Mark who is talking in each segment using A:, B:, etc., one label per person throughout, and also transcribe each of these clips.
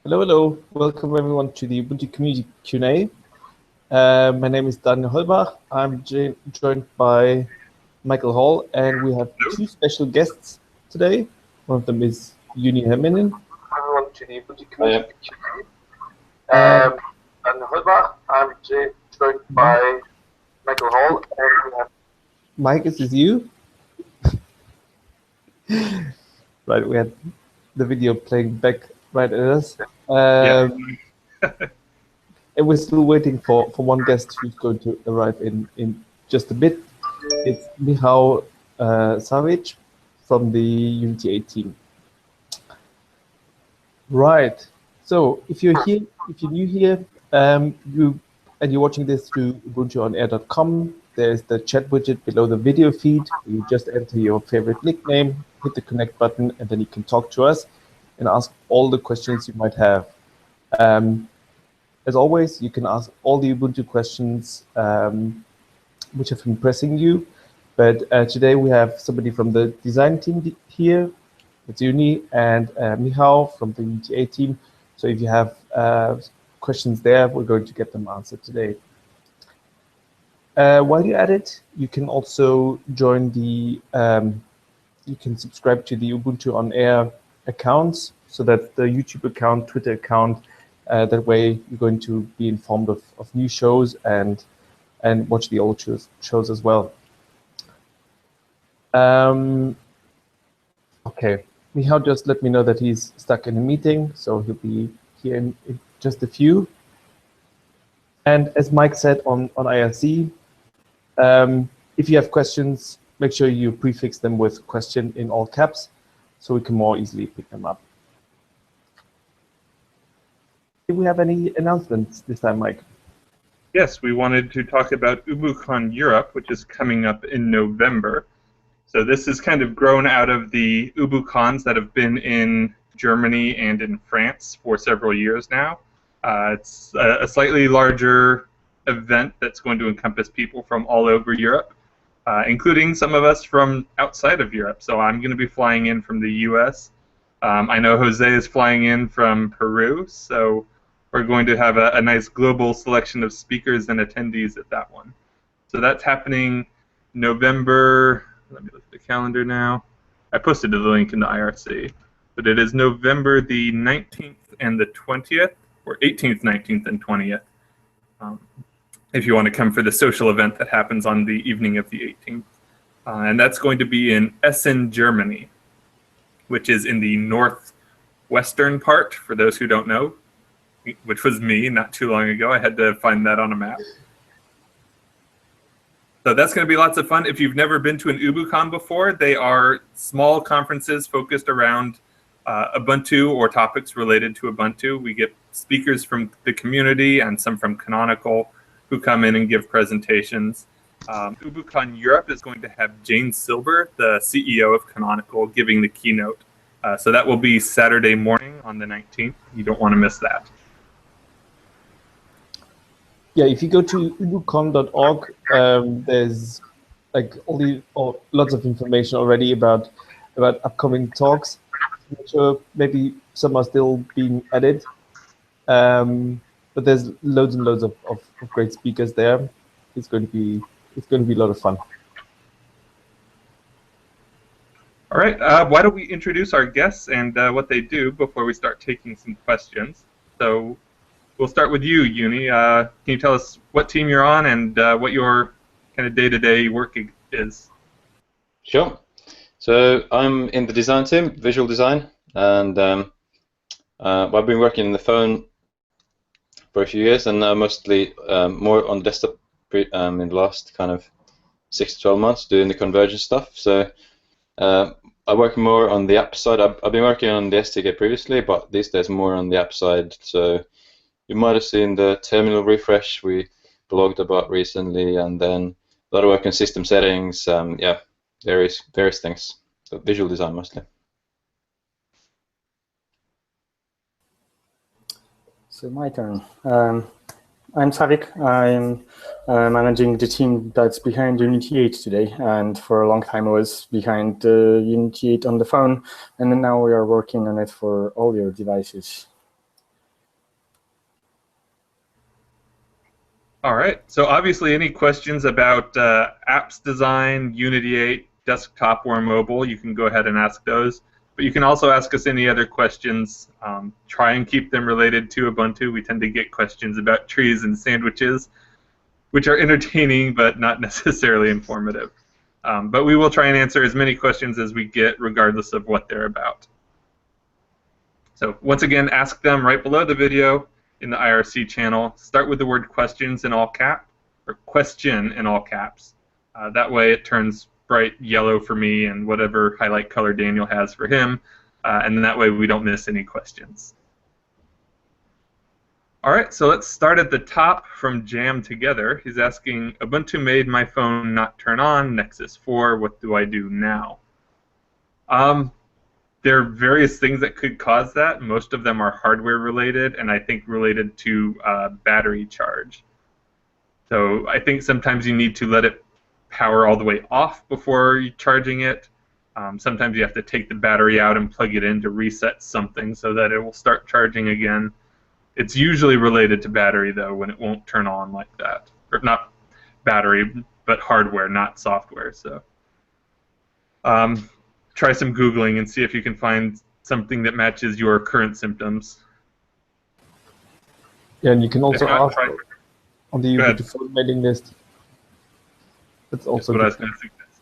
A: Hello, hello. Welcome everyone to the Ubuntu Community Q&A. My name is Daniel Holbach. I'm joined by Michael Hall, and we have two special guests today. One of them is Jouni Helminen. Everyone to the Ubuntu Community Q&A. Daniel Holbach. I'm joined by Michael Hall, and we have... Mike, is this you? Right, we had the video playing back right at us. And we're still waiting for one guest who's going to arrive in just a bit. It's Michał Sawicz from the Unity 8 team. Right. So if you're here, if you're new here, you're watching this through ubuntuonair.com, there's the chat widget below the video feed. You just enter your favorite nickname, hit the connect button, and then you can talk to us and ask all the questions you might have. As always, you can ask all the Ubuntu questions which have been pressing you. But today we have somebody from the design team here. It's Jouni and Michał from the Unity 8 team. So if you have questions there, we're going to get them answered today. While you're at it, you can also join the, you can subscribe to the Ubuntu on Air accounts, so that the YouTube account, Twitter account, that way you're going to be informed of new shows and watch the old shows as well. Okay, Michał just let me know that he's stuck in a meeting, so he'll be here in just a few. And as Mike said on IRC, if you have questions, make sure you prefix them with question in all caps, so we can more easily pick them up. Do we have any announcements this time, Mike?
B: Yes, we wanted to talk about UbuCon Europe, which is coming up in November. So this is kind of grown out of the UbuCons that have been in Germany and in France for several years now. It's a slightly larger event that's going to encompass people from all over Europe, including some of us from outside of Europe. So I'm going to be flying in from the US. I know Jose is flying in from Peru, so we're going to have a nice global selection of speakers and attendees at that one. So that's happening November, let me look at the calendar now. I posted the link in the IRC, but it is November the 19th and the 20th, or 18th, 19th, and 20th. If you want to come for the social event that happens on the evening of the 18th. And that's going to be in Essen, Germany, which is in the northwestern part, for those who don't know, which was me not too long ago. I had to find that on a map. So that's going to be lots of fun. If you've never been to an UbuCon before, they are small conferences focused around Ubuntu or topics related to Ubuntu. We get speakers from the community and some from Canonical who come in and give presentations. UbuCon Europe is going to have Jane Silber, the CEO of Canonical, giving the keynote. So that will be Saturday morning on the 19th. You don't want to miss that.
A: Yeah, if you go to ubucon.org, there's like lots of information already about upcoming talks. I'm not sure, maybe some are still being added, but there's loads and loads of great speakers there. It's going to be a lot of fun.
B: All right, why don't we introduce our guests and what they do before we start taking some questions. So we'll start with you, Jouni. Can you tell us what team you're on and what your kind of day-to-day work is?
C: Sure. So I'm in the design team, visual design, and I've been working in the phone for a few years, and now mostly more on desktop in the last kind of 6 to 12 months doing the convergence stuff. So I work more on the app side. I've been working on the SDK previously, but these days more on the app side. So you might have seen the terminal refresh we blogged about recently, and then a lot of work on system settings. Yeah, various things. So visual design mostly.
D: So my turn. I'm Sawicz. I'm managing the team that's behind Unity 8 today, and for a long time I was behind Unity 8 on the phone, and then now we are working on it for all your devices.
B: All right. So obviously, any questions about apps design, Unity 8, desktop or mobile, you can go ahead and ask those. But you can also ask us any other questions. Try and keep them related to Ubuntu. We tend to get questions about trees and sandwiches, which are entertaining but not necessarily informative. But we will try and answer as many questions as we get, regardless of what they're about. So once again, ask them right below the video in the IRC channel. Start with the word questions in all caps, or question in all caps. That way it turns bright yellow for me and whatever highlight color Daniel has for him, and then that way we don't miss any questions. All right, so let's start at the top from Jam Together. He's asking, Ubuntu made my phone not turn on, Nexus 4, what do I do now? There are various things that could cause that. Most of them are hardware related, and I think related to battery charge. So I think sometimes you need to let it power all the way off before you're charging it. Sometimes you have to take the battery out and plug it in to reset something so that it will start charging again. It's usually related to battery, though, when it won't turn on like that. Or not battery, but hardware, not software. So try some Googling and see if you can find something that matches your current symptoms.
A: Yeah, and you can also ask on the Ubuntu phone mailing list. That's also
B: what I was going to suggest.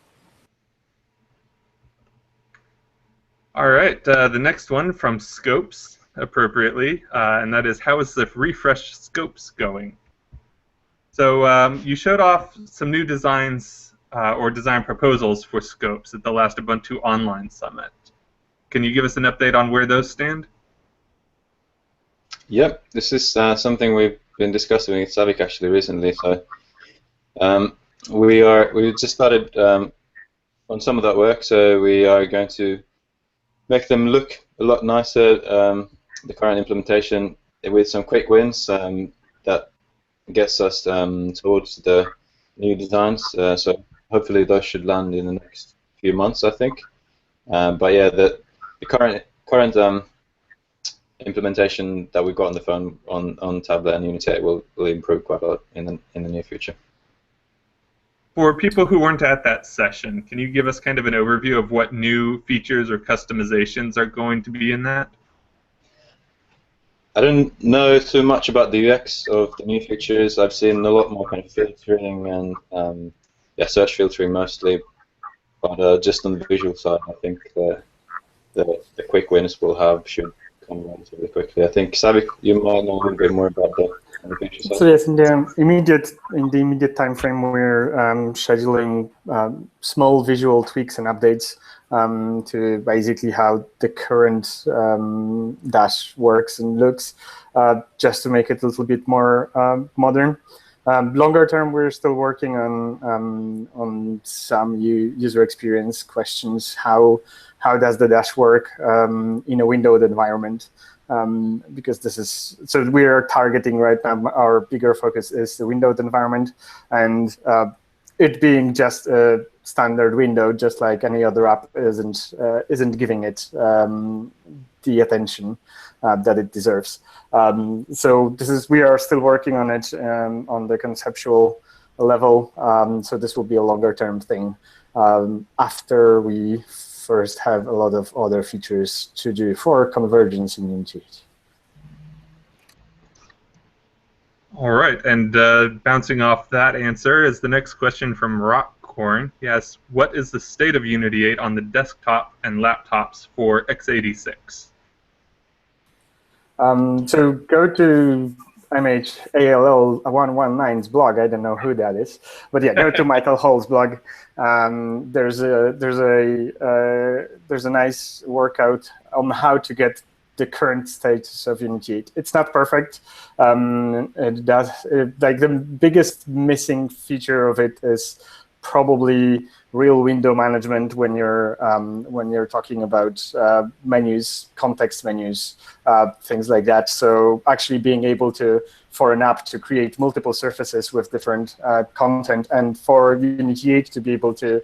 B: All right, the next one from Scopes, appropriately, and that is, how is the refresh Scopes going? So you showed off some new designs or design proposals for Scopes at the last Ubuntu Online Summit. Can you give us an update on where those stand?
C: Yep, this is something we've been discussing with Sawicz actually recently. So we just started on some of that work, so we are going to make them look a lot nicer, the current implementation, with some quick wins that gets us towards the new designs. So hopefully those should land in the next few months, I think. But yeah, the current implementation that we've got on the phone on tablet and Unity 8 will improve quite a lot in the near future.
B: For people who weren't at that session, can you give us kind of an overview of what new features or customizations are going to be in that?
C: I don't know too much about the UX of the new features. I've seen a lot more kind of filtering and yeah, search filtering mostly, but just on the visual side, I think the quick wins we'll have should come relatively quickly. I think Sawicz, you might know a little bit more about the feature side.
D: So yes, in the immediate time frame, we're scheduling small visual tweaks and updates to basically how the current dash works and looks, just to make it a little bit more modern. Longer term, we're still working on some user experience questions. How does the dash work in a windowed environment? Because this is, so we are targeting right now, our bigger focus is the windowed environment, and it being just a standard window, just like any other app, isn't giving it the attention that it deserves. So we are still working on it on the conceptual level. So this will be a longer term thing after we first have a lot of other features to do for convergence in Unity 8.
B: All right, and bouncing off that answer is the next question from Rockcorn. He asks, what is the state of Unity 8 on the desktop and laptops for x86?
D: So go to MHALL119's blog. I don't know who that is, but yeah, go to Michael Hall's blog. There's a nice workout on how to get the current status of Unity 8. It's not perfect. It does like the biggest missing feature of it is probably real window management when you're talking about menus, context menus, things like that. So actually being able to, for an app to create multiple surfaces with different content, and for Unity 8 to be able to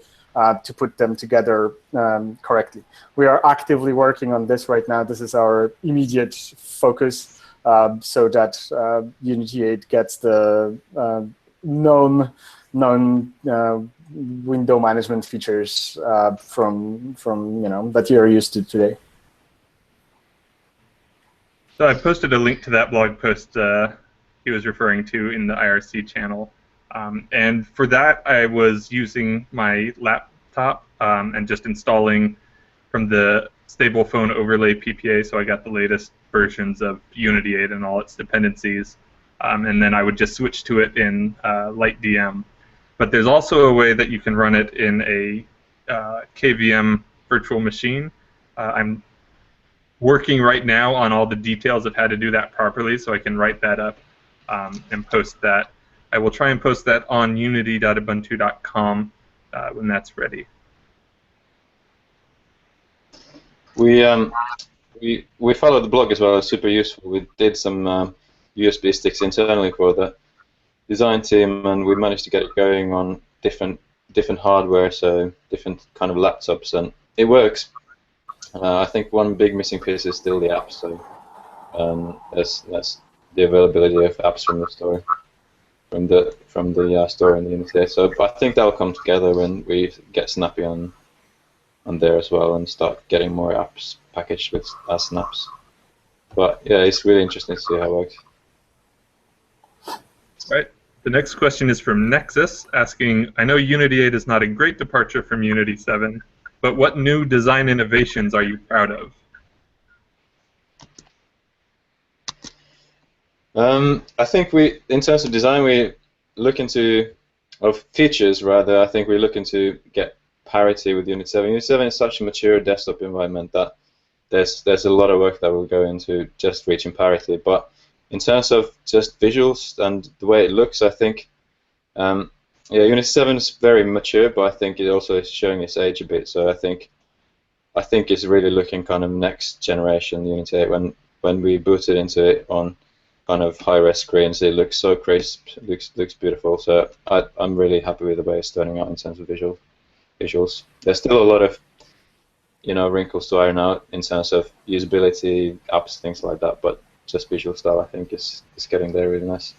D: put them together correctly. We are actively working on this right now. This is our immediate focus. so that Unity 8 gets the known window management features from that you're used to today.
B: So I posted a link to that blog post he was referring to in the IRC channel. And for that, I was using my laptop and just installing from the stable phone overlay PPA, so I got the latest versions of Unity 8 and all its dependencies. And then I would just switch to it in LightDM. But there's also a way that you can run it in a KVM virtual machine. I'm working right now on all the details of how to do that properly, so I can write that up and post that. I will try and post that on unity.ubuntu.com when that's ready.
C: We followed the blog as well. It's super useful. We did some USB sticks internally for the design team, and we managed to get it going on different hardware, so different kind of laptops, and it works. I think one big missing piece is still the apps. So that's the availability of apps from the store, from the store in the Unity. So I think that'll come together when we get Snappy on there as well and start getting more apps packaged with as snaps. But yeah, it's really interesting to see how it works.
B: All right. The next question is from Nexus, asking, I know Unity 8 is not a great departure from Unity 7, but what new design innovations are you proud of?
C: I think in terms of design, we look into, of features rather, I think we're looking to get parity with Unity 7. Unity 7 is such a mature desktop environment that there's a lot of work that will go into just reaching parity. But in terms of just visuals and the way it looks, I think, yeah, Unity 7 is very mature, but I think it also is showing its age a bit. So I think it's really looking kind of next generation Unity 8. When we booted into it on kind of high-res screens, it looks so crisp, looks beautiful. So I'm really happy with the way it's turning out in terms of visuals. There's still a lot of wrinkles to iron out in terms of usability, apps, things like that, but just visual style, I think, is getting there really nice.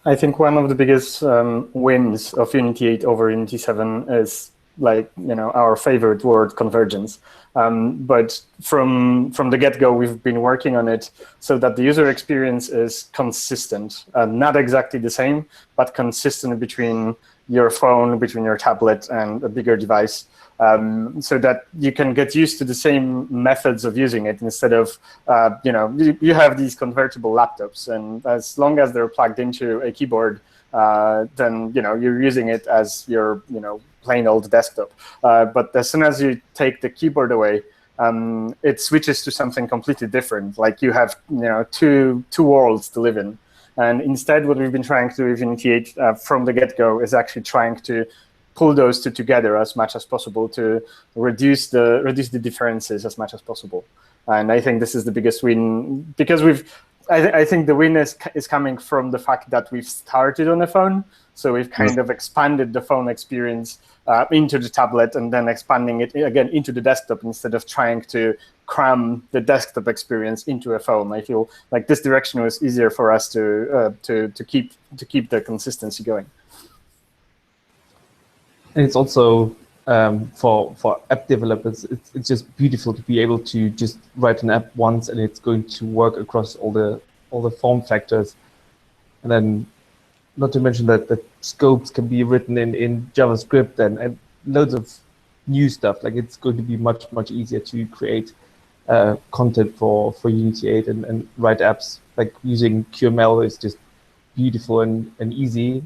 D: I think one of the biggest wins of Unity 8 over Unity 7 is, like, our favorite word, convergence. But from the get-go, we've been working on it so that the user experience is consistent, not exactly the same, but consistent between your phone, between your tablet, and a bigger device. So that you can get used to the same methods of using it instead of, you have these convertible laptops, and as long as they're plugged into a keyboard, then you're using it as your plain old desktop. But as soon as you take the keyboard away, it switches to something completely different. Like you have two worlds to live in. And instead, what we've been trying to do with Unity 8 from the get-go is actually trying to pull those two together as much as possible to reduce the differences as much as possible. And I think this is the biggest win, because I think the win is coming from the fact that we've started on a phone, so we've kind of expanded the phone experience into the tablet and then expanding it again into the desktop instead of trying to cram the desktop experience into a phone. I feel like this direction was easier for us to keep the consistency going.
A: And it's also for app developers, it's just beautiful to be able to just write an app once and it's going to work across all the form factors. And then, not to mention that the scopes can be written in JavaScript and loads of new stuff. Like, it's going to be much easier to create content for Unity 8 and write apps. Like, using QML is just beautiful and easy.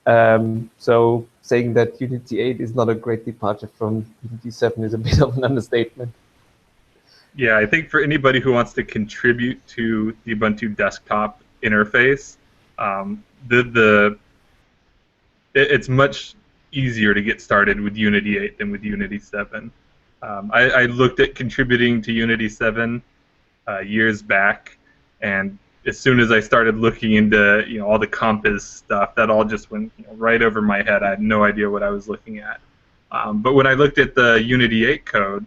A: So saying that Unity 8 is not a great departure from Unity 7 is a bit of an understatement.
B: Yeah, I think for anybody who wants to contribute to the Ubuntu desktop interface, it's much easier to get started with Unity 8 than with Unity 7. I looked at contributing to Unity 7 years back, and as soon as I started looking into all the Compass stuff, that all just went right over my head. I had no idea what I was looking at. But when I looked at the Unity 8 code,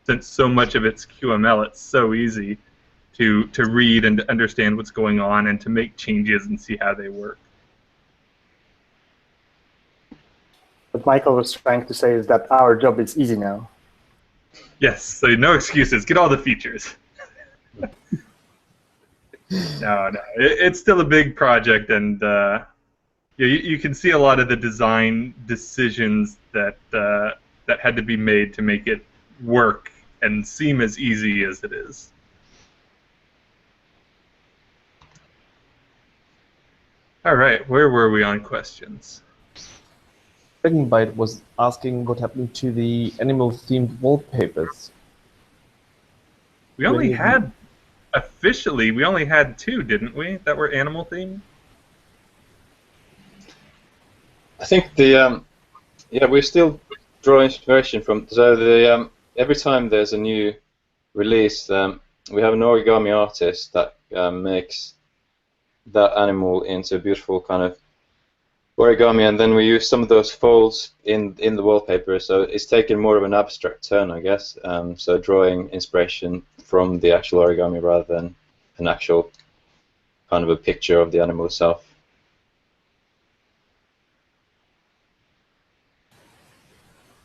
B: since so much of it's QML, it's so easy to read and to understand what's going on and to make changes and see how they work.
D: What Michael was trying to say is that our job is easy now.
B: Yes, so no excuses. Get all the features. No, it's still a big project, and you can see a lot of the design decisions that that had to be made to make it work and seem as easy as it is. All right, where were we on questions?
A: Second Byte was asking what happened to the animal-themed wallpapers.
B: We only had, officially, we only had 2, didn't we, that were animal-themed?
C: I think the yeah, we still draw inspiration from. So the every time there's a new release, we have an origami artist that makes that animal into a beautiful kind of origami, and then we use some of those folds in the wallpaper. So it's taken more of an abstract turn, I guess. So drawing inspiration from the actual origami rather than an actual kind of a picture of the animal itself.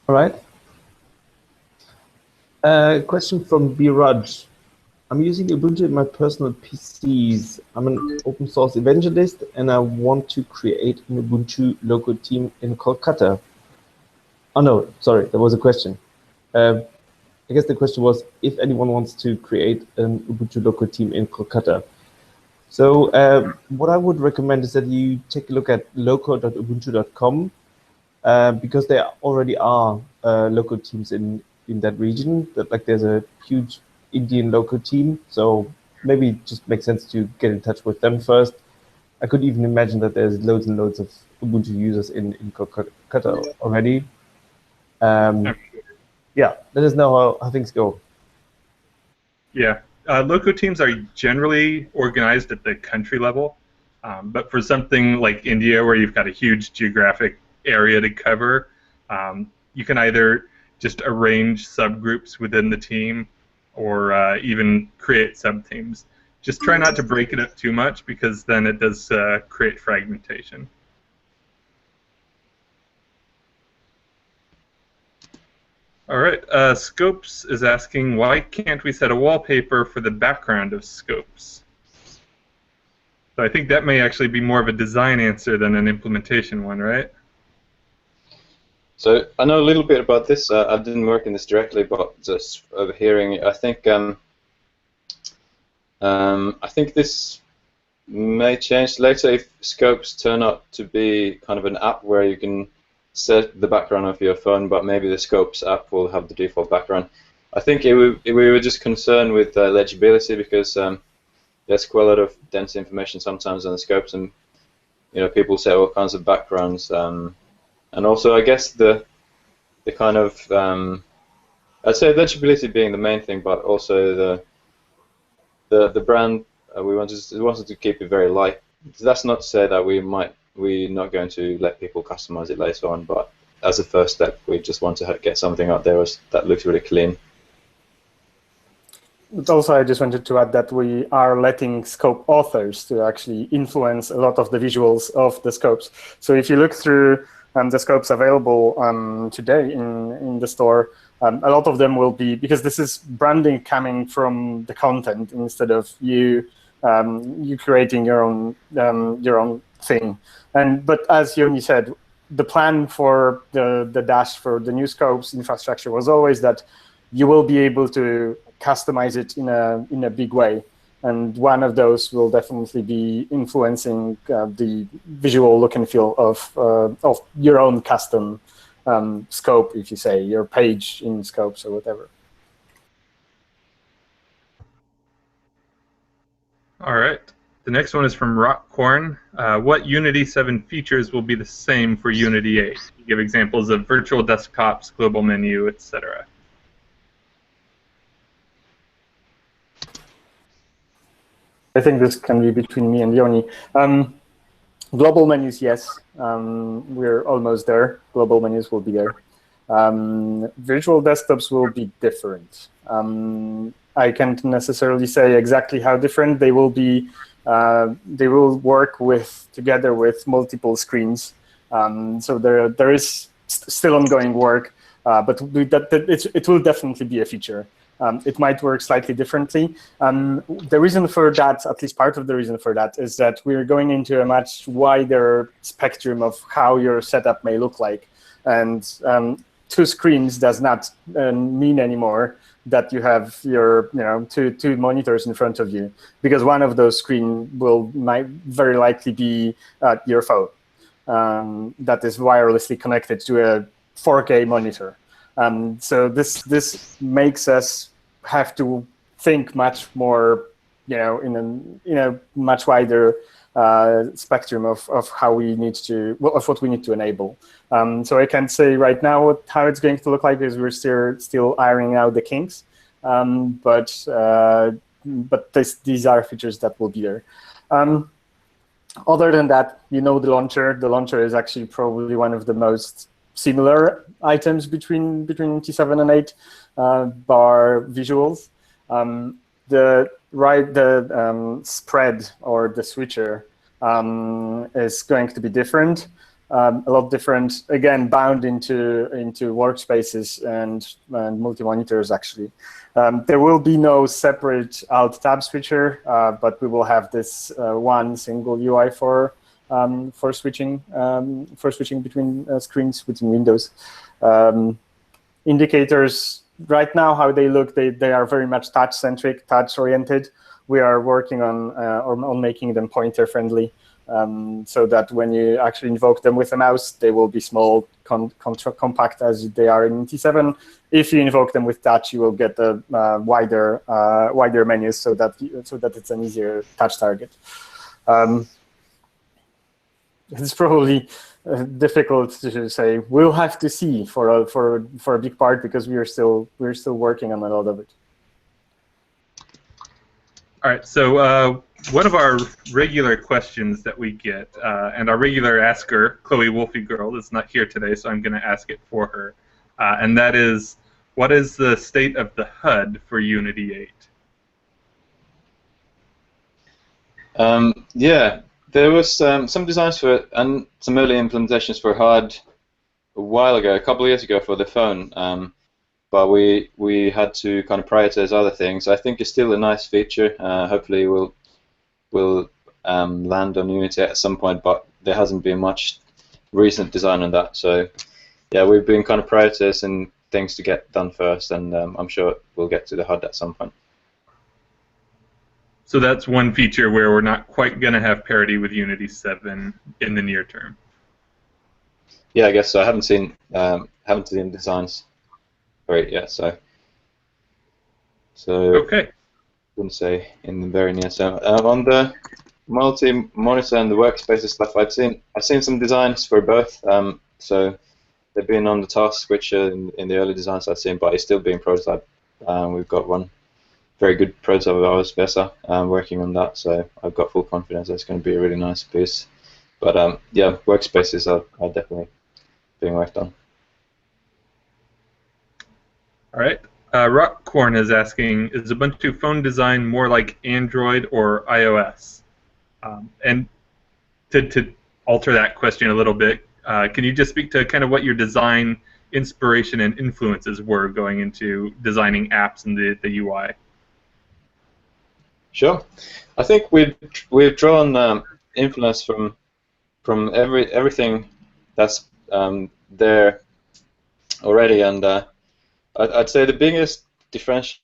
A: All right. Question from Biraj. I'm using Ubuntu in my personal PCs. I'm an open source evangelist, and I want to create an Ubuntu local team in Kolkata. Oh no, sorry, there was a question. I guess the question was if anyone wants to create an Ubuntu local team in Kolkata. So what I would recommend is that you take a look at local.ubuntu.com because there already are local teams in that region. Like there's a huge Indian local team, so maybe it just makes sense to get in touch with them first. I could even imagine that there's loads and loads of Ubuntu users in Kolkata already. Yeah, let us know how things go.
B: Yeah, local teams are generally organized at the country level, but for something like India, where you've got a huge geographic area to cover, you can either just arrange subgroups within the team or even create sub-teams. Just try not to break it up too much because then it does create fragmentation. All right, Scopes is asking, why can't we set a wallpaper for the background of Scopes? So I think that may actually be more of a design answer than an implementation one, right?
C: So I know a little bit about this. I didn't work in this directly, but just overhearing it, I think this may change later if Scopes turn out to be kind of an app where you can set the background of your phone, but maybe the Scopes app will have the default background. I think we were just concerned with legibility because there's quite a lot of dense information sometimes on the Scopes, and people set all kinds of backgrounds. And also, I guess the kind of I'd say legibility being the main thing, but also the brand we wanted to keep it very light. That's not to say that we're not going to let people customize it later on, but as a first step, we just want to get something out there that looks really clean.
D: But also, I just wanted to add that we are letting Scope authors to actually influence a lot of the visuals of the Scopes. So if you look through the Scopes available today in the store, a lot of them will be, because this is branding coming from the content instead of you creating your own thing. But as Jouni said, the plan for the Dash for the new Scopes infrastructure was always that you will be able to customize it in a big way. And one of those will definitely be influencing the visual look and feel of your own custom scope, if you say, your page in Scopes or whatever.
B: All right. The next one is from Rockcorn. What Unity 7 features will be the same for Unity 8? You give examples of virtual desktops, global menu, etc.
D: I think this can be between me and Jouni. Global menus, yes. We're almost there. Global menus will be there. Virtual desktops will be different. I can't necessarily say exactly how different they will be. They will work together with multiple screens. So there is still ongoing work, but it will definitely be a feature. It might work slightly differently. The reason for that, at least part of the reason for that, is that we're going into a much wider spectrum of how your setup may look like. And 2 screens does not mean anymore that you have your two monitors in front of you, because one of those screens might very likely be your phone that is wirelessly connected to a 4K monitor. So this makes us have to think much more, in a much wider spectrum of how we need to, of what we need to enable. So I can't say right now how it's going to look like, because we're still ironing out the kinks. But these are features that will be there. Other than that, the launcher. The launcher is actually probably one of the most similar items between T7 and 8, bar visuals. The spread or the switcher is going to be different, a lot different. Again, bound into workspaces and multi-monitors actually. There will be no separate Alt-Tab switcher, but we will have this one single UI for switching between screens, between windows. Indicators, right now, how they look, they are very much touch-centric, touch-oriented. We are working on making them pointer-friendly, so that when you actually invoke them with a mouse, they will be small, compact as they are in T7. If you invoke them with touch, you will get the wider menus, so that it's an easier touch target. It's probably difficult to say. We'll have to see for a big part, because we're still working on a lot of it.
B: All right. So one of our regular questions that we get, and our regular asker, Chloe Wolfie Girl, is not here today, so I'm going to ask it for her, and that is, what is the state of the HUD for Unity 8?
C: Yeah. There was some designs for it and some early implementations for HUD a while ago, a couple of years ago for the phone, but we had to kind of prioritize other things. I think it's still a nice feature. Hopefully we'll land on Unity at some point, but there hasn't been much recent design on that. So yeah, we've been kind of prioritizing things to get done first, and I'm sure we'll get to the HUD at some point.
B: So that's one feature where we're not quite going to have parity with Unity 7 in the near term.
C: Yeah, I guess so. I haven't seen designs for it yet, so
B: okay.
C: Wouldn't say in the very near term. On the multi-monitor and the workspaces stuff, I've seen some designs for both. So they've been on the task switcher in the early designs I've seen, but it's still being prototyped. We've got one very good prototype of ours, Bessa, working on that, so I've got full confidence that it's going to be a really nice piece. But yeah, workspaces are definitely being worked on.
B: All right. Rockcorn is asking, is Ubuntu phone design more like Android or iOS? And to alter that question a little bit, can you just speak to kind of what your design inspiration and influences were going into designing apps and the UI?
C: Sure. I think we've drawn influence from everything that's there already, and I'd say the biggest differential.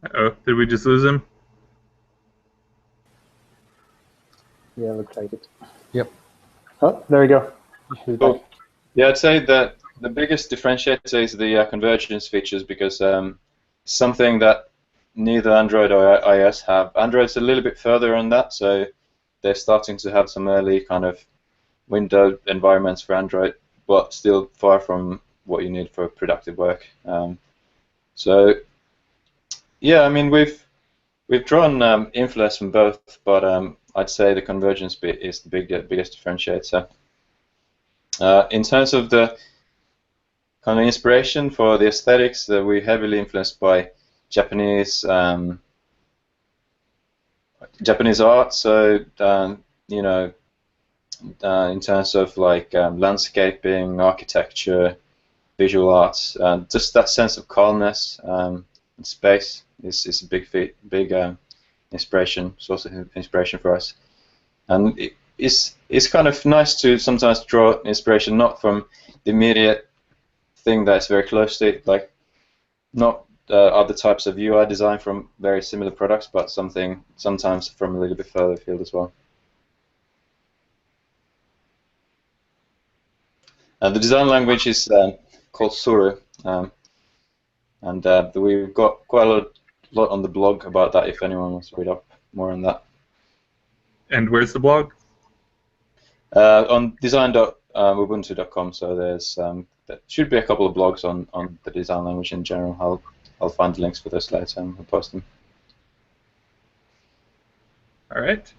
B: Uh-oh, did we just lose him?
D: Yeah, looks like it.
A: Yep.
D: Oh, there we go.
C: Cool. Yeah, I'd say that the biggest differentiator is the convergence features, because something that neither Android or iOS have. Android's a little bit further on that, so they're starting to have some early kind of window environments for Android, but still far from what you need for productive work. So yeah, I mean we've drawn influence from both, but I'd say the convergence bit is the biggest differentiator. In terms of the kind of inspiration for the aesthetics. We're heavily influenced by Japanese art. So you know, in terms of like landscaping, architecture, visual arts, just that sense of calmness and space is a big inspiration, source of inspiration for us. And it's kind of nice to sometimes draw inspiration not from the immediate thing that's very close to it, like not other types of UI design from very similar products, but something sometimes from a little bit further afield as well. The design language is called Suru, and we've got quite a lot on the blog about that if anyone wants to read up more on that.
B: And where's the blog?
C: On design.ubuntu.com. So there's there should be a couple of blogs on the design language in general. I'll find the links for this later and I'll post them.
B: All right.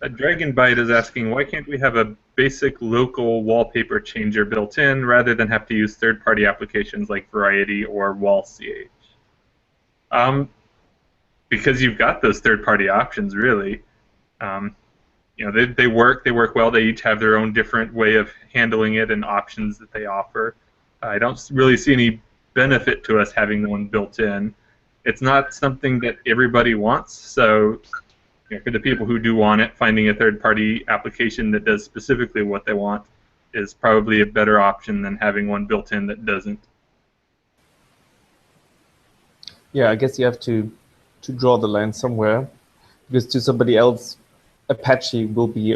B: Dragonbite is asking, why can't we have a basic local wallpaper changer built in rather than have to use third-party applications like Variety or WallCH? Because you've got those third-party options, really. You know, they work well. They each have their own different way of handling it and options that they offer. I don't really see any benefit to us having the one built in. It's not something that everybody wants, so you know, for the people who do want it, finding a third-party application that does specifically what they want is probably a better option than having one built in that doesn't.
A: Yeah, I guess you have to draw the line somewhere, because to somebody else, Apache will be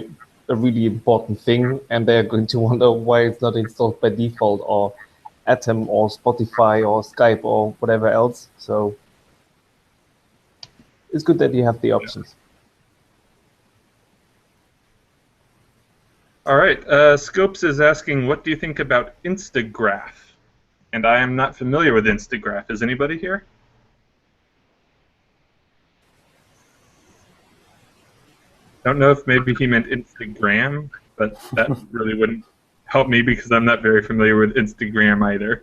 A: a really important thing, and they're going to wonder why it's not installed by default, or Atom, or Spotify, or Skype, or whatever else. So it's good that you have the options.
B: All right, Scopes is asking, what do you think about Instagraph? And I am not familiar with Instagraph. Is anybody here? Don't know if maybe he meant Instagram, but that really wouldn't help me because I'm not very familiar with Instagram either.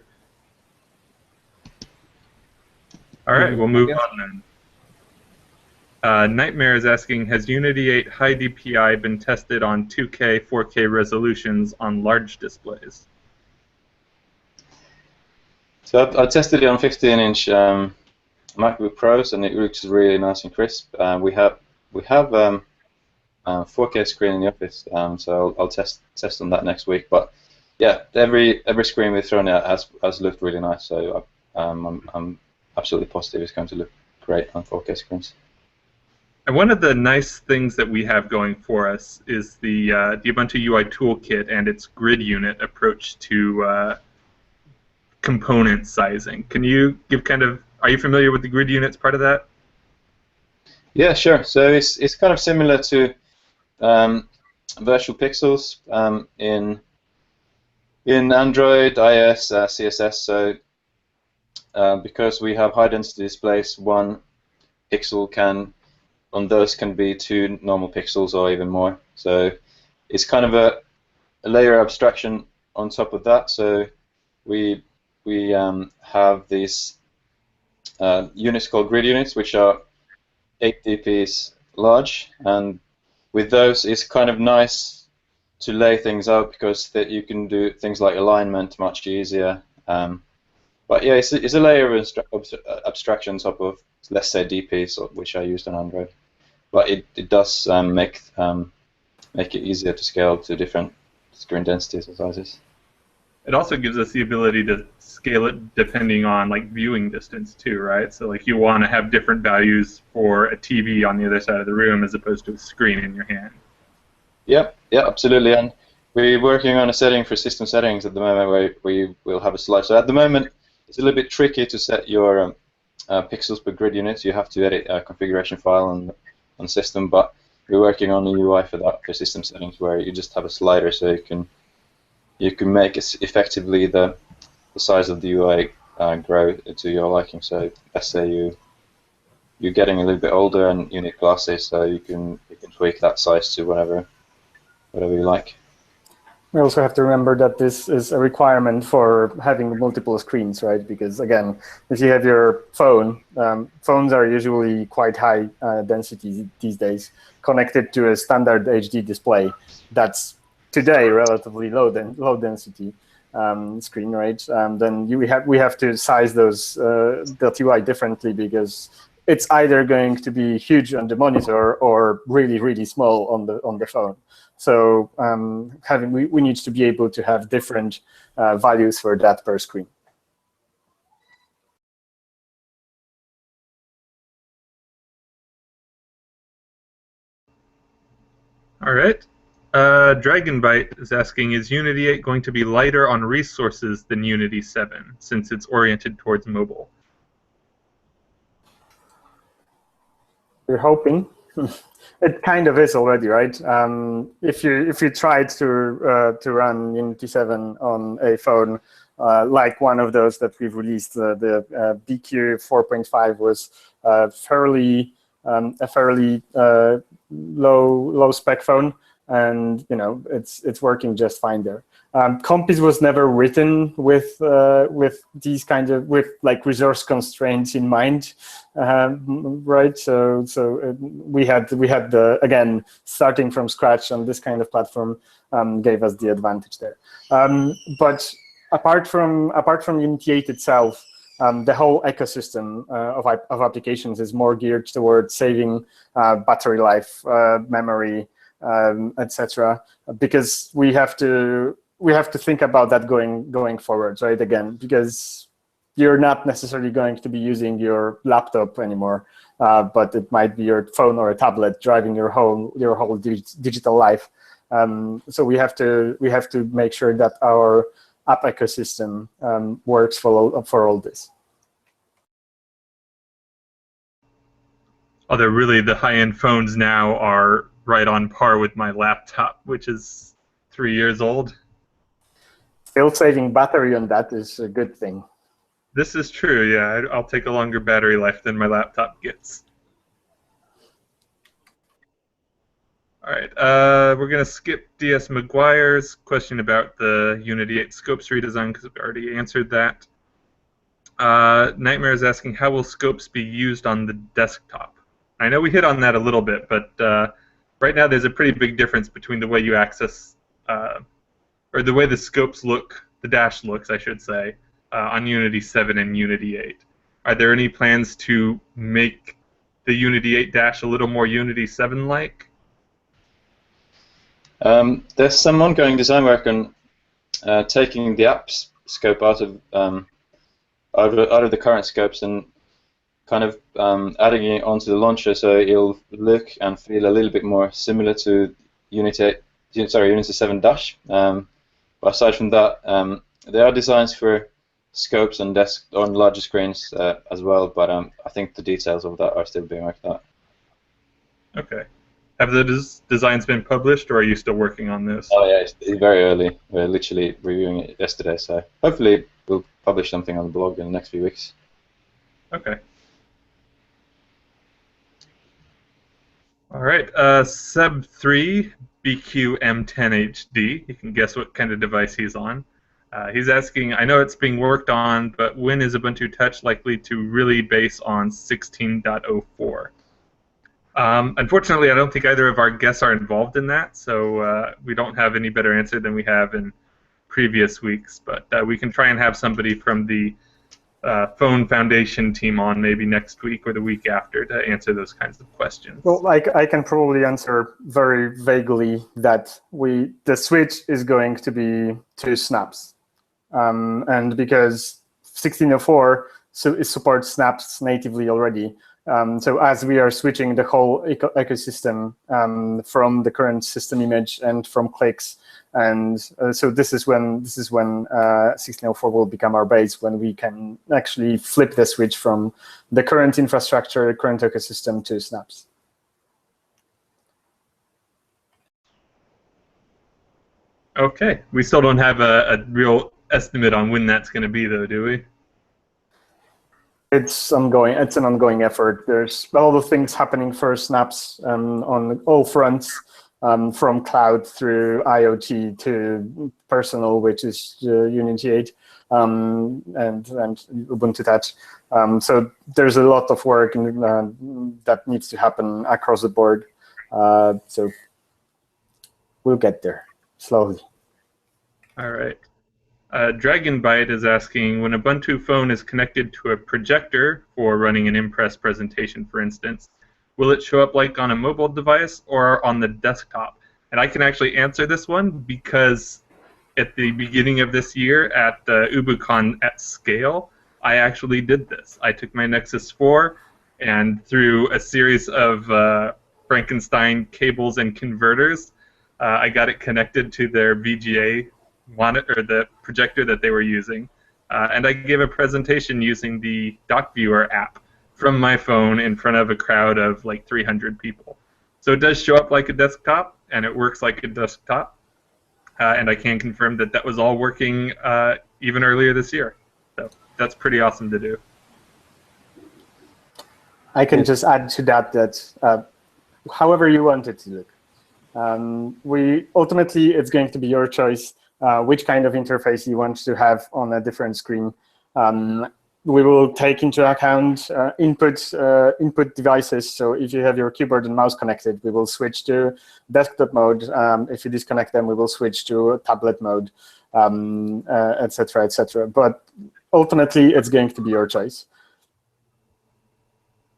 B: All right, we'll move on then. Nightmare is asking, has Unity 8 high DPI been tested on 2K, 4K resolutions on large displays?
C: So I tested it on 15-inch MacBook Pros, and it looks really nice and crisp. We have 4K screen in the office, so I'll test on that next week. But yeah, every screen we've thrown out has looked really nice. So I'm absolutely positive it's going to look great on 4K screens.
B: And one of the nice things that we have going for us is the Ubuntu UI toolkit and its grid unit approach to component sizing. Can you give are you familiar with the grid units part of that?
C: Yeah, sure. So it's kind of similar to virtual pixels in Android, iOS, CSS. So because we have high density displays, one pixel on those can be 2 normal pixels or even more. So it's kind of a layer abstraction on top of that. So we have these units called grid units, which are 8 dps large, and with those it's kind of nice to lay things out because that you can do things like alignment much easier. But yeah, it's a layer of abstraction on top of, let's say, DPs, which I used on Android. But it does make it easier to scale to different screen densities and sizes.
B: It also gives us the ability to scale it depending on like viewing distance too, right? So like you want to have different values for a TV on the other side of the room as opposed to a screen in your hand.
C: Yeah, absolutely. And we're working on a setting for system settings at the moment where we will have a slide. So at the moment, it's a little bit tricky to set your pixels per grid units. You have to edit a configuration file on system, but we're working on a UI for that, for system settings, where you just have a slider so you can make effectively the size of the UI grow to your liking. So let's say you're getting a little bit older and you need glasses, so you can tweak that size to whatever you like.
D: We also have to remember that this is a requirement for having multiple screens, right? Because again, if you have your phone, phones are usually quite high density these days, connected to a standard HD display that's today relatively low density screen, right? Then we have to size those the UI differently, because it's either going to be huge on the monitor or really small on the phone. So we need to be able to have different values for that per screen.
B: All right. Dragonbite is asking, is Unity 8 going to be lighter on resources than Unity 7, since it's oriented towards mobile?
D: We're hoping. It kind of is already, right? If you tried to run Unity 7 on a phone, like one of those that we've released, the BQ 4.5 was a fairly low spec phone, and it's working just fine there. Compiz was never written with these kinds of like resource constraints in mind, right? So we had the, again, starting from scratch on this kind of platform gave us the advantage there. But apart from Unity 8 itself, the whole ecosystem of applications is more geared towards saving battery life, memory, etc. Because we have to think about that going forward, right? Again, because you're not necessarily going to be using your laptop anymore, but it might be your phone or a tablet driving your whole digital life. So we have to make sure that our app ecosystem works for all this.
B: Although really the high-end phones now are right on par with my laptop, which is 3 years old.
D: Still saving battery on that is a good thing.
B: This is true, yeah. I'll take a longer battery life than my laptop gets. All right, we're going to skip DS McGuire's question about the Unity 8 scopes redesign because we already answered that. Nightmare is asking, how will scopes be used on the desktop? I know we hit on that a little bit, but right now there's a pretty big difference between the way you access, or the way the scopes look, the dash looks, I should say, on Unity 7 and Unity 8. Are there any plans to make the Unity 8 dash a little more Unity 7-like?
C: There's some ongoing design work on taking the apps scope out of the current scopes and kind of adding it onto the launcher so it'll look and feel a little bit more similar to Unity 7 Dash. But aside from that, there are designs for scopes on larger screens as well, but I think the details of that are still being worked out.
B: Okay. Have the designs been published, or are you still working on this?
C: Oh yeah, it's very early. We're literally reviewing it yesterday, so hopefully we'll publish something on the blog in the next few weeks.
B: Okay. All right, Seb3 BQM10HD. You can guess what kind of device he's on. He's asking, I know it's being worked on, but when is Ubuntu Touch likely to really base on 16.04? Unfortunately, I don't think either of our guests are involved in that, so we don't have any better answer than we have in previous weeks. But we can try and have somebody from the Phone Foundation team on maybe next week or the week after to answer those kinds of questions.
D: Well, I can probably answer very vaguely that the switch is going to be 2 snaps. And because 16.04 it supports snaps natively already, so as we are switching the whole ecosystem from the current system image and from clicks, and so this is when 16.04 will become our base, when we can actually flip the switch from the current infrastructure, current ecosystem to snaps.
B: Okay, we still don't have a real estimate on when that's going to be, though, do we?
D: It's ongoing. It's an ongoing effort. There's a lot of things happening for snaps on all fronts. from cloud through IoT to personal, which is Unity 8, and Ubuntu Touch. So there's a lot of work that needs to happen across the board. So we'll get there slowly.
B: All right. Dragonbite is asking, when Ubuntu phone is connected to a projector for running an Impress presentation, for instance, will it show up like on a mobile device or on the desktop? And I can actually answer this one because at the beginning of this year at UbuCon at scale, I actually did this. I took my Nexus 4 and through a series of Frankenstein cables and converters, I got it connected to their VGA monitor, or the projector that they were using, and I gave a presentation using the Doc Viewer app from my phone in front of a crowd of like 300 people. So it does show up like a desktop, and it works like a desktop, and I can confirm that that was all working even earlier this year. So that's pretty awesome to do.
D: I can just add to that however you want it to look. Ultimately, it's going to be your choice which kind of interface you want to have on a different screen. We will take into account input devices. So if you have your keyboard and mouse connected, we will switch to desktop mode. If you disconnect them, we will switch to tablet mode, et cetera, et cetera. But ultimately, it's going to be your choice.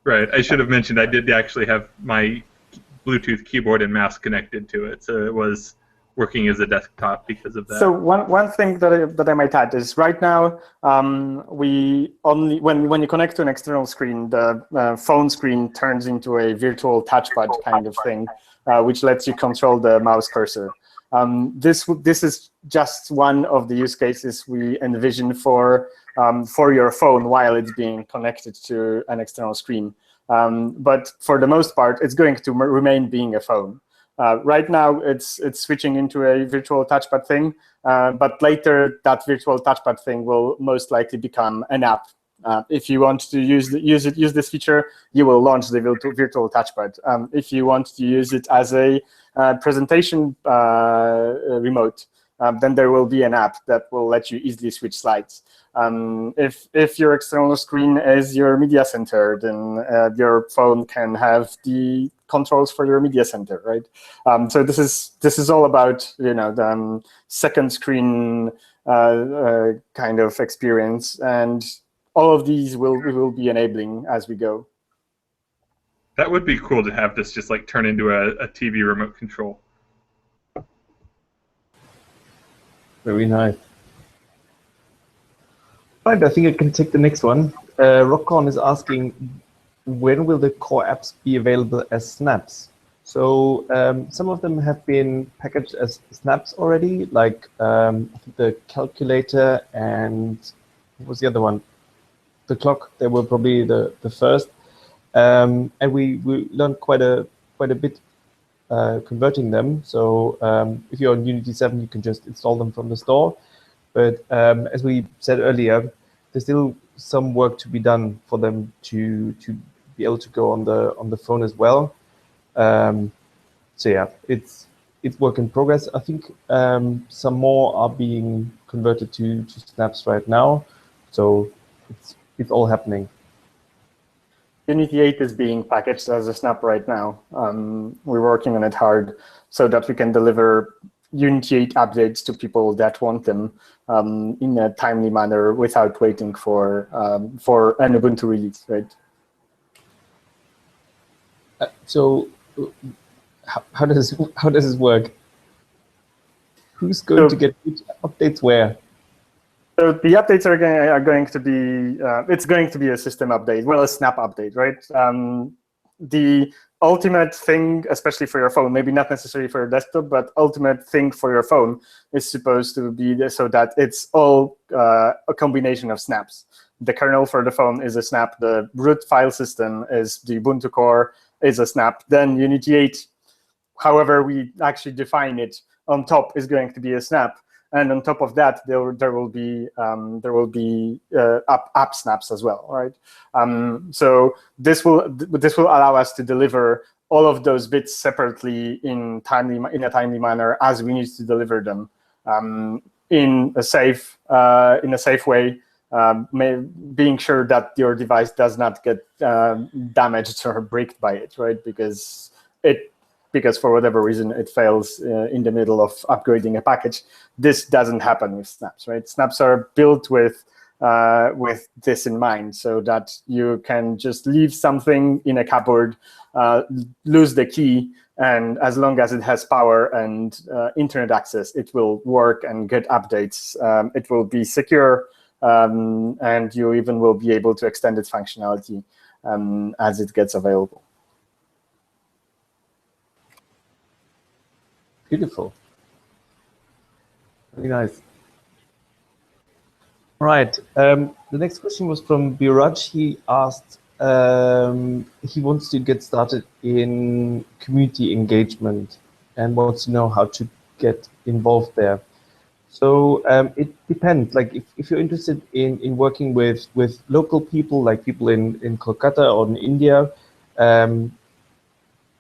B: Right. I should have mentioned I did actually have my Bluetooth keyboard and mouse connected to it, so it was working as a desktop because of that.
D: So one thing that I might add is right now we only when you connect to an external screen, the phone screen turns into a virtual touchpad kind of thing, which lets you control the mouse cursor. This is just one of the use cases we envision for your phone while it's being connected to an external screen. But for the most part, it's going to remain being a phone. Right now, it's switching into a virtual touchpad thing, but later that virtual touchpad thing will most likely become an app. If you want to use this feature, you will launch the virtual touchpad. If you want to use it as a presentation remote, then there will be an app that will let you easily switch slides. If your external screen is your media center, then your phone can have the controls for your media center, right? So this is all about the second screen kind of experience, and all of these we will be enabling as we go.
B: That would be cool to have this just like turn into a TV remote control.
A: Very nice. Right, I think I can take the next one. Rockcorn is asking, when will the core apps be available as snaps? So some of them have been packaged as snaps already, like I think the calculator and what was the other one? The clock. They were probably the first, and we learned quite a bit converting them. So if you're on Unity 7, you can just install them from the store. But as we said earlier, there's still some work to be done for them to be able to go on the phone as well. So yeah, it's work in progress. I think some more are being converted to snaps right now. So it's all happening.
D: Unity 8 is being packaged as a snap right now. We're working on it hard so that we can deliver Unity 8 updates to people that want them in a timely manner without waiting for an Ubuntu release, right?
A: So how does this work? Who's going to get which updates where?
D: So the updates are going to be, it's going to be a system update, well, a snap update, right? The ultimate thing, especially for your phone, maybe not necessarily for your desktop, but ultimate thing for your phone is supposed to be so that it's all a combination of snaps. The kernel for the phone is a snap. The root file system is the Ubuntu core is a snap. Then Unity 8, however we actually define it, on top is going to be a snap. And on top of that, there will be app snaps as well, right? So this will allow us to deliver all of those bits separately in a timely manner as we need to deliver them in a safe way, being sure that your device does not get damaged or bricked by it, right? Because for whatever reason it fails in the middle of upgrading a package. This doesn't happen with snaps, right? Snaps are built with this in mind, so that you can just leave something in a cupboard, lose the key, and as long as it has power and internet access, it will work and get updates. It will be secure, and you even will be able to extend its functionality as it gets available.
A: Beautiful. Very nice. All right. The next question was from Biraj. He asked, he wants to get started in community engagement and wants to know how to get involved there. So it depends. Like if you're interested in working with local people, like people in Kolkata or in India,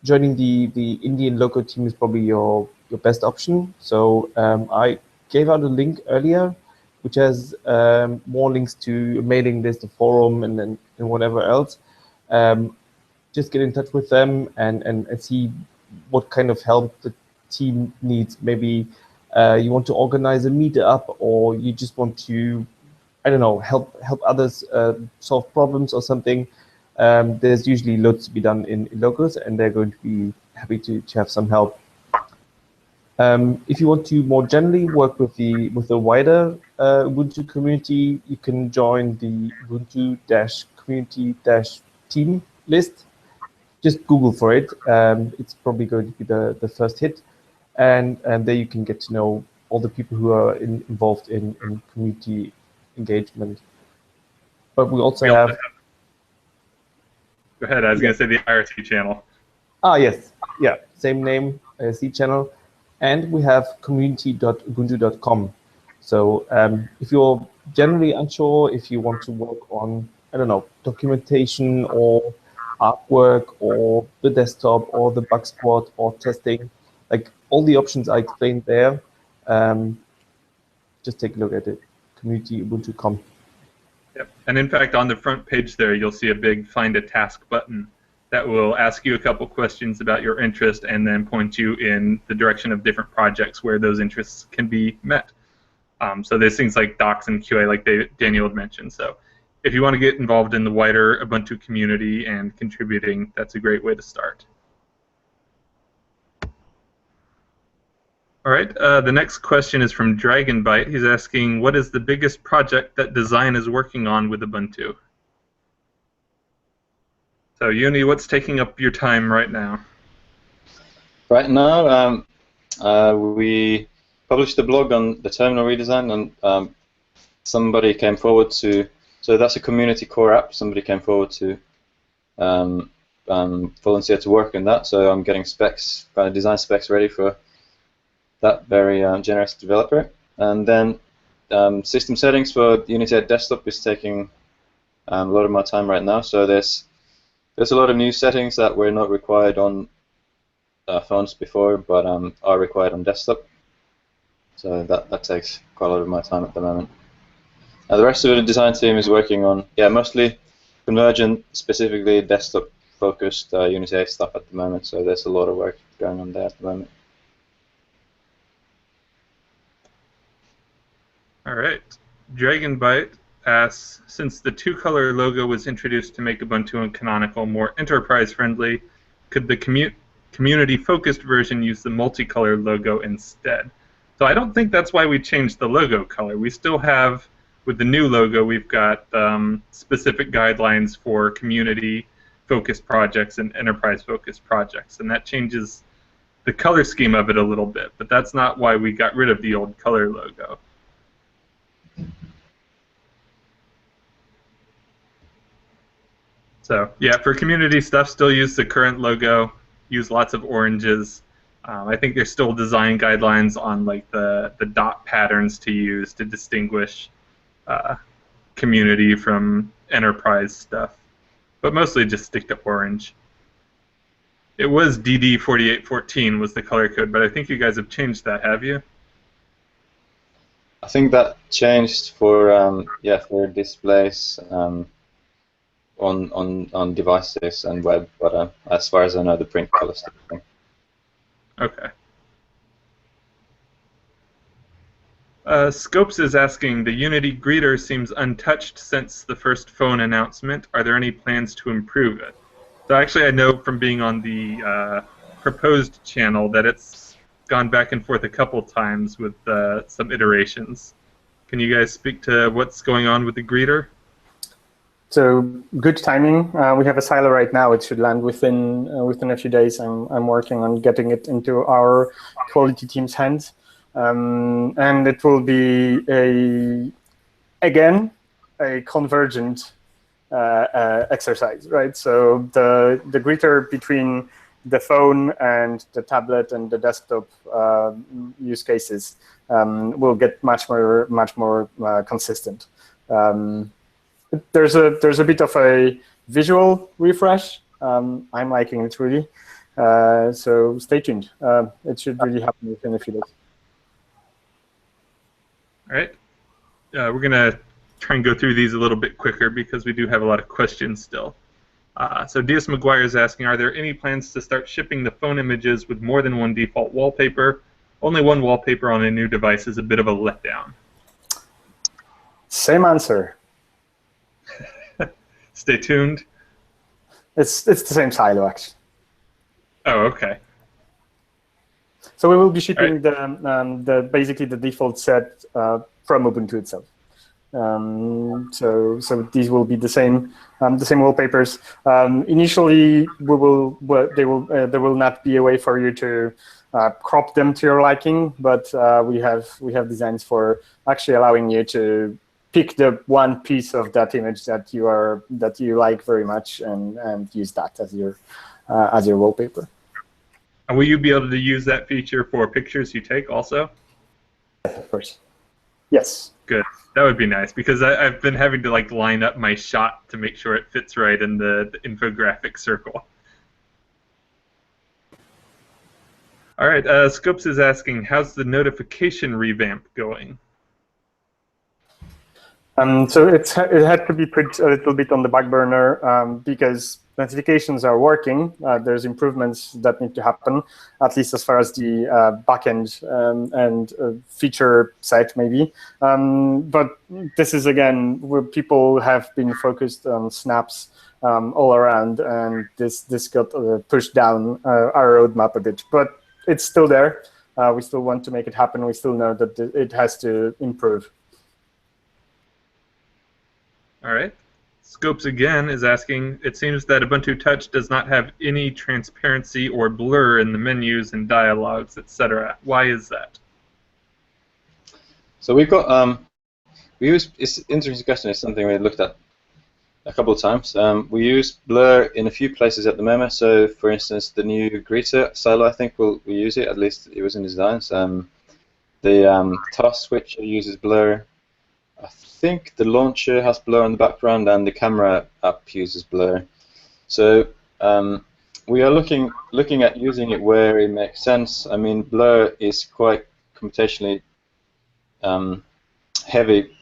A: joining the Indian local team is probably your best option. So I gave out a link earlier, which has more links to a mailing list, a forum, and whatever else. Just get in touch with them and see what kind of help the team needs. Maybe you want to organize a meetup, or you just want to, I don't know, help others solve problems or something. There's usually loads to be done in locals, and they're going to be happy to have some help. If you want to more generally work with the wider Ubuntu community, you can join the Ubuntu-community-team list. Just Google for it. It's probably going to be the first hit, and there you can get to know all the people who are involved in community engagement. But we also have.
B: Go ahead. I was going to say the IRC channel.
A: Ah, yes. Yeah. Same name, IRC channel. And we have community.ubuntu.com. So if you're generally unsure, if you want to work on, I don't know, documentation or artwork or the desktop or the bug squad or testing, like all the options I explained there, just take a look at it, community.ubuntu.com.
B: Yep. And in fact, on the front page there, you'll see a big Find a Task button that will ask you a couple questions about your interest and then point you in the direction of different projects where those interests can be met. So there's things like docs and QA, like Daniel had mentioned. So if you want to get involved in the wider Ubuntu community and contributing, that's a great way to start. All right, the next question is from Dragonbite. He's asking, what is the biggest project that design is working on with Ubuntu? So, Jouni, what's taking up your time right now?
C: Right now, we published a blog on the terminal redesign, and somebody came forward to, so that's a community core app, somebody came forward to volunteer to work on that, so I'm getting specs, kind of design specs ready for that very generous developer. And then system settings for Unity 8 Desktop is taking a lot of my time right now, so there's a lot of new settings that were not required on phones before, but are required on desktop. So that takes quite a lot of my time at the moment. The rest of the design team is working on, mostly convergent, specifically desktop-focused Unity 8 stuff at the moment. So there's a lot of work going on there at the moment.
B: All right. Dragonbite asks, since the two-color logo was introduced to make Ubuntu and Canonical more enterprise-friendly, could the community-focused version use the multicolor logo instead? So I don't think that's why we changed the logo color. We still have, with the new logo, we've got specific guidelines for community-focused projects and enterprise-focused projects, and that changes the color scheme of it a little bit, but that's not why we got rid of the old color logo. So yeah, for community stuff, still use the current logo, use lots of oranges. I think there's still design guidelines on like the dot patterns to use to distinguish community from enterprise stuff, but mostly just stick to orange. It was DD4814 was the color code, but I think you guys have changed that, have you?
C: I think that changed for for displays on devices and web, but as far as I know, the print color still.
B: Okay. Scopes is asking, the Unity greeter seems untouched since the first phone announcement. Are there any plans to improve it? So actually, I know from being on the proposed channel that it's gone back and forth a couple times with some iterations. Can you guys speak to what's going on with the greeter?
D: So good timing. We have a silo right now. It should land within a few days. I'm working on getting it into our quality team's hands. And it will be again a convergent exercise, right? So the greeter between the phone and the tablet and the desktop use cases will get much more consistent. There's a bit of a visual refresh. I'm liking it really. So stay tuned. It should really happen within a few days.
B: All right. We're going to try and go through these a little bit quicker because we do have a lot of questions still. So DS McGuire is asking, are there any plans to start shipping the phone images with more than one default wallpaper? Only one wallpaper on a new device is a bit of a letdown.
D: Same answer.
B: Stay tuned.
D: It's the same silo, actually. Oh,
B: okay.
D: So we will be shipping basically the default set from Ubuntu itself. So these will be the same wallpapers. Initially, there will not be a way for you to crop them to your liking, but we have designs for actually allowing you to pick the one piece of that image that you like very much and use that as your wallpaper.
B: And will you be able to use that feature for pictures you take also?
D: Of course. Yes.
B: Good. That would be nice because I've been having to line up my shot to make sure it fits right in the infographic circle. All right. Scopes is asking, how's the notification revamp going?
D: So it had to be put a little bit on the back burner because notifications are working. There's improvements that need to happen, at least as far as the backend and feature set, maybe. But this is, again, where people have been focused on snaps all around, and this got pushed down our roadmap a bit. But it's still there. We still want to make it happen. We still know that it has to improve.
B: All right. Scopes again is asking, it seems that Ubuntu Touch does not have any transparency or blur in the menus and dialogues, etc. Why is that?
C: So we've got, it's an interesting question. It's something we looked at a couple of times. We use blur in a few places at the moment. So for instance, the new greeter silo, I think we use it, at least it was in designs. The task switcher uses blur. I think the launcher has blur in the background, and the camera app uses blur. So we are looking at using it where it makes sense. I mean, blur is quite computationally heavy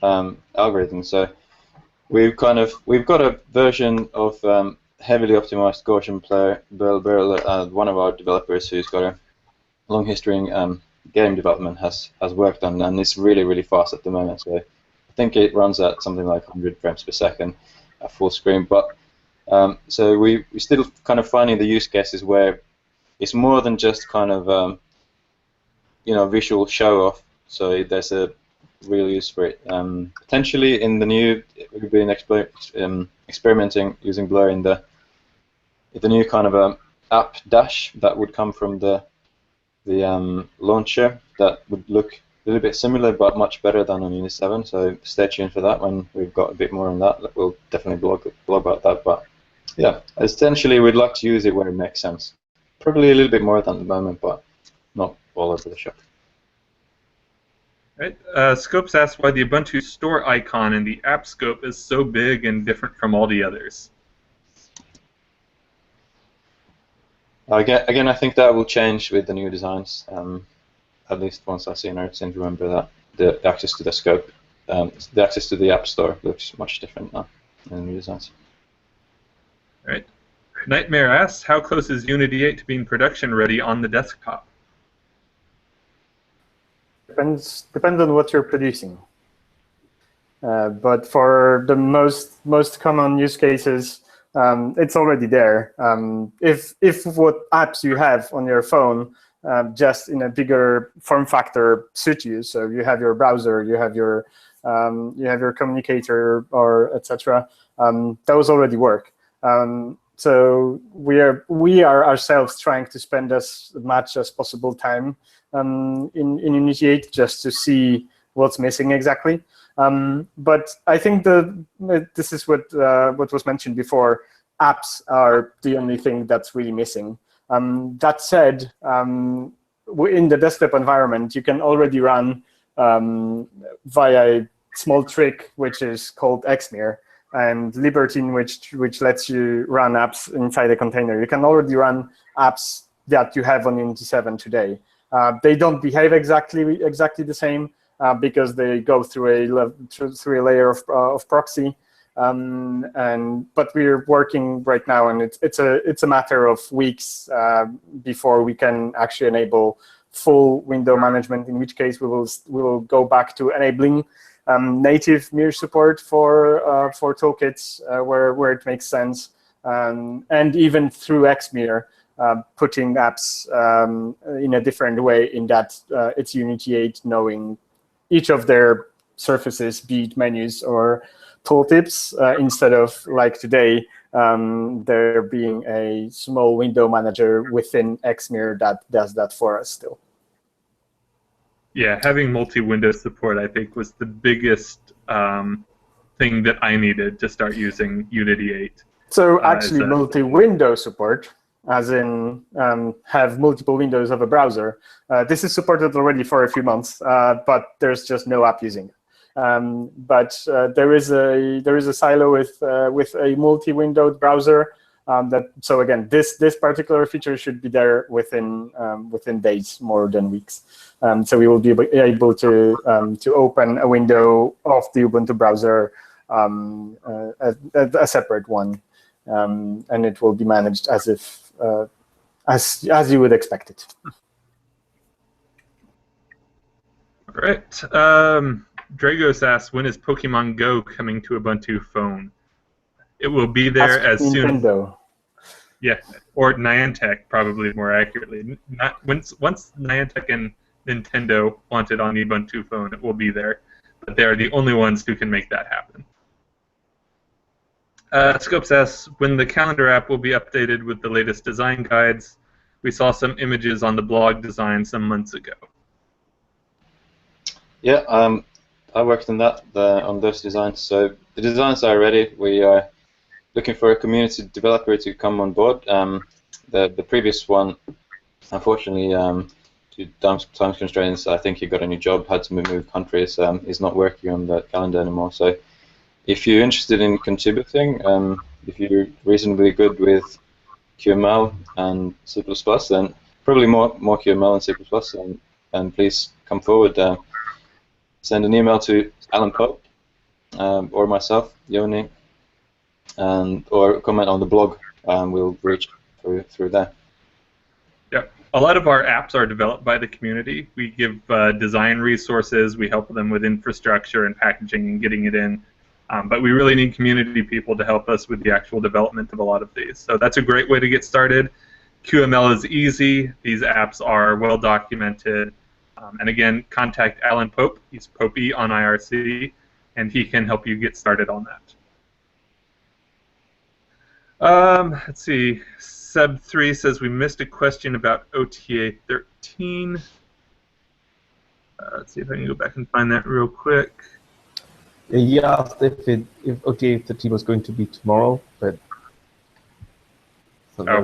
C: algorithm. So we've got a version of heavily optimized Gaussian blur. One of our developers who's got a long history in game development has worked on, and it's really fast at the moment. So I think it runs at something like 100 frames per second at full screen. But so we're still kind of finding the use cases where it's more than just kind of visual show off. So there's a real use for it. Potentially in the new, we've been experimenting using blur in the new kind of app dash that would come from the launcher that would look a little bit similar but much better than on Unity 7, so stay tuned for that when we've got a bit more on that. We'll definitely blog about that, but yeah, essentially we'd like to use it where it makes sense. Probably a little bit more than at the moment, but not all over the shop.
B: Right. Scopes asks why the Ubuntu Store icon in the app scope is so big and different from all the others.
C: Again, I think that will change with the new designs. At least once I see it, and remember that the access to the scope, the access to the App Store looks much different now in the new designs.
B: All right. Nightmare asks, how close is Unity 8 to being production ready on the desktop?
D: Depends on what you're producing. But for the most common use cases, it's already there. If what apps you have on your phone just in a bigger form factor suit you, so you have your browser, you have your communicator, or etc., those already work. So we are ourselves trying to spend as much as possible time in Unity 8 just to see what's missing exactly. But I think this is what was mentioned before. Apps are the only thing that's really missing. That said, in the desktop environment, you can already run via a small trick which is called Xmir, and Libertine, which lets you run apps inside a container. You can already run apps that you have on Unity 7 today. They don't behave exactly the same because they go through a layer of proxy. But we're working right now, and it's a matter of weeks before we can actually enable full window management. In which case, we will go back to enabling native mirror support for toolkits where it makes sense, and even through Xmir, putting apps in a different way. In that it's Unity 8 knowing each of their surfaces, be it menus or tooltips, instead of like today, there being a small window manager within Xmir that does that for us still.
B: Yeah, having multi-window support, I think, was the biggest thing that I needed to start using Unity 8.
D: So actually, multi-window support, as in have multiple windows of a browser, this is supported already for a few months, but there's just no app using it. But there is a silo with a multi-windowed browser. So again, this particular feature should be there within days more than weeks. So we will be able to open a window of the Ubuntu browser, a separate one, and it will be managed as if as you would expect it.
B: All right. Dragos asks, when is Pokemon Go coming to Ubuntu phone? It will be there as soon. Yeah, or Niantic, probably more accurately. Once Niantic and Nintendo want it on the Ubuntu phone, it will be there. But they are the only ones who can make that happen. Scopes asks, when the calendar app will be updated with the latest design guides. We saw some images on the blog design some months ago.
C: Yeah, I worked on that, on those designs. So the designs are ready. We are looking for a community developer to come on board. The previous one, unfortunately, due to time constraints, I think he got a new job, had to move countries. He's not working on that calendar anymore. So if you're interested in contributing, if you're reasonably good with QML and C++, then probably more QML and C++, and please come forward. Send an email to Alan Pope or myself, Jouni, or comment on the blog. We'll reach through there.
B: Yeah, a lot of our apps are developed by the community. We give design resources. We help them with infrastructure and packaging and getting it in. But we really need community people to help us with the actual development of a lot of these. So that's a great way to get started. QML is easy. These apps are well documented. And again, contact Alan Pope. He's Popey on IRC, and he can help you get started on that. Let's see. Seb3 says we missed a question about OTA 13. Let's see if I can go back and find that real quick.
A: He asked if OTA 13 was going to be tomorrow, but
B: I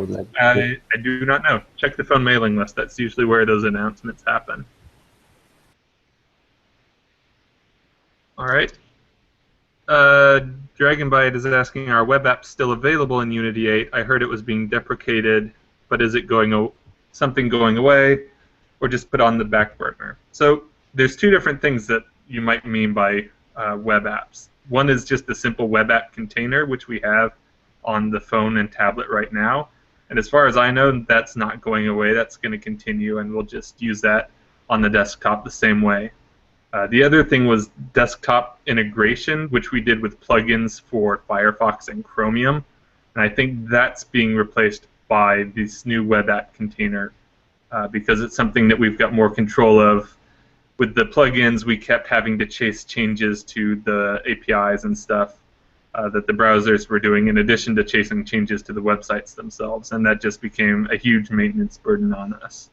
B: do not know. Check the phone mailing list. That's usually where those announcements happen. All right. Dragonbite is asking, are web apps still available in Unity 8? I heard it was being deprecated but is it something going away, or just put on the back burner? So there's two different things that you might mean by web apps. One is just a simple web app container, which we have on the phone and tablet right now. And as far as I know, that's not going away. That's going to continue, and we'll just use that on the desktop the same way. The other thing was desktop integration, which we did with plugins for Firefox and Chromium. And I think that's being replaced by this new web app container because it's something that we've got more control of. With the plugins, we kept having to chase changes to the APIs and stuff that the browsers were doing, in addition to chasing changes to the websites themselves, and that just became a huge maintenance burden on us.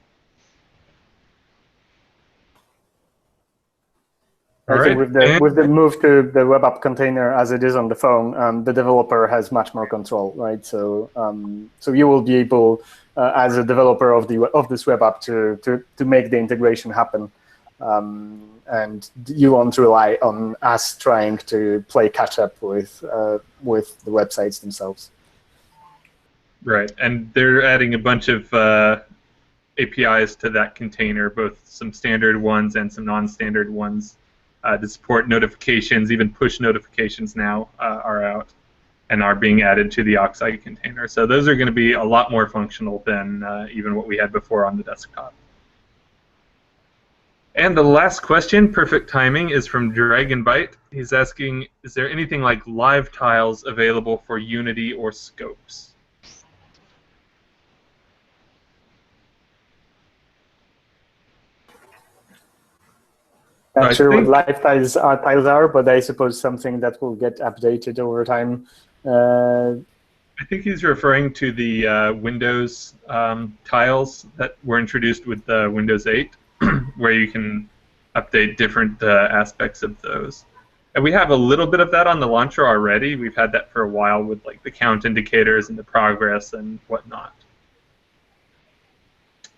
D: I think with the move to the web app container as it is on the phone, the developer has much more control, right? So so you will be able, as a developer of this web app, to make the integration happen, and you won't rely on us trying to play catch up with the websites themselves. Right,
B: and they're adding a bunch of APIs to that container, both some standard ones and some non-standard ones. To support notifications, even push notifications now are out and are being added to the Oxide container. So those are going to be a lot more functional than even what we had before on the desktop. And the last question, perfect timing, is from Dragonbite. He's asking, is there anything like live tiles available for Unity or Scopes?
D: Not sure what live tiles are, but I suppose something that will get updated over time.
B: I think he's referring to the Windows tiles that were introduced with Windows 8, where you can update different aspects of those. And we have a little bit of that on the launcher already. We've had that for a while with like the count indicators and the progress and whatnot.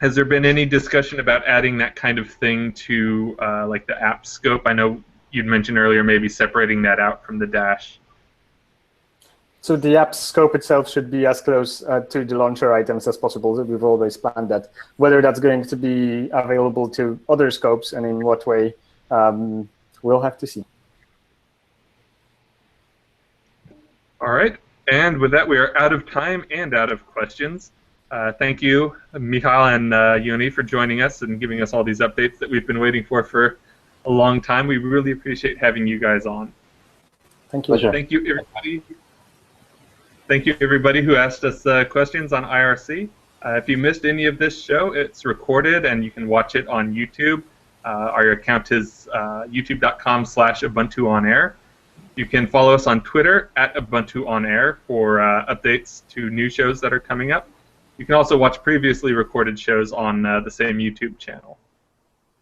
B: Has there been any discussion about adding that kind of thing to like the app scope? I know you'd mentioned earlier maybe separating that out from the dash.
D: So the app scope itself should be as close to the launcher items as possible. We've always planned that. Whether that's going to be available to other scopes and in what way, we'll have to see.
B: All right. And with that, we are out of time and out of questions. Thank you, Michał and Jouni, for joining us and giving us all these updates that we've been waiting for a long time. We really appreciate having you guys on.
D: Thank you.
B: Thank you, everybody. Thank you, everybody who asked us questions on IRC. If you missed any of this show, it's recorded and you can watch it on YouTube. Our account is youtube.com/UbuntuOnAir. You can follow us on Twitter @UbuntuOnAir for updates to new shows that are coming up. You can also watch previously recorded shows on the same YouTube channel.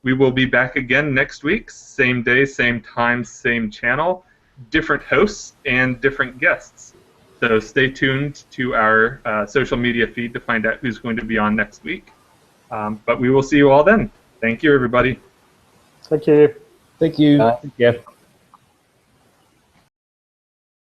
B: We will be back again next week, same day, same time, same channel, different hosts and different guests. So stay tuned to our social media feed to find out who's going to be on next week. But we will see you all then. Thank you, everybody.
D: Thank you.
A: Thank you. Yeah.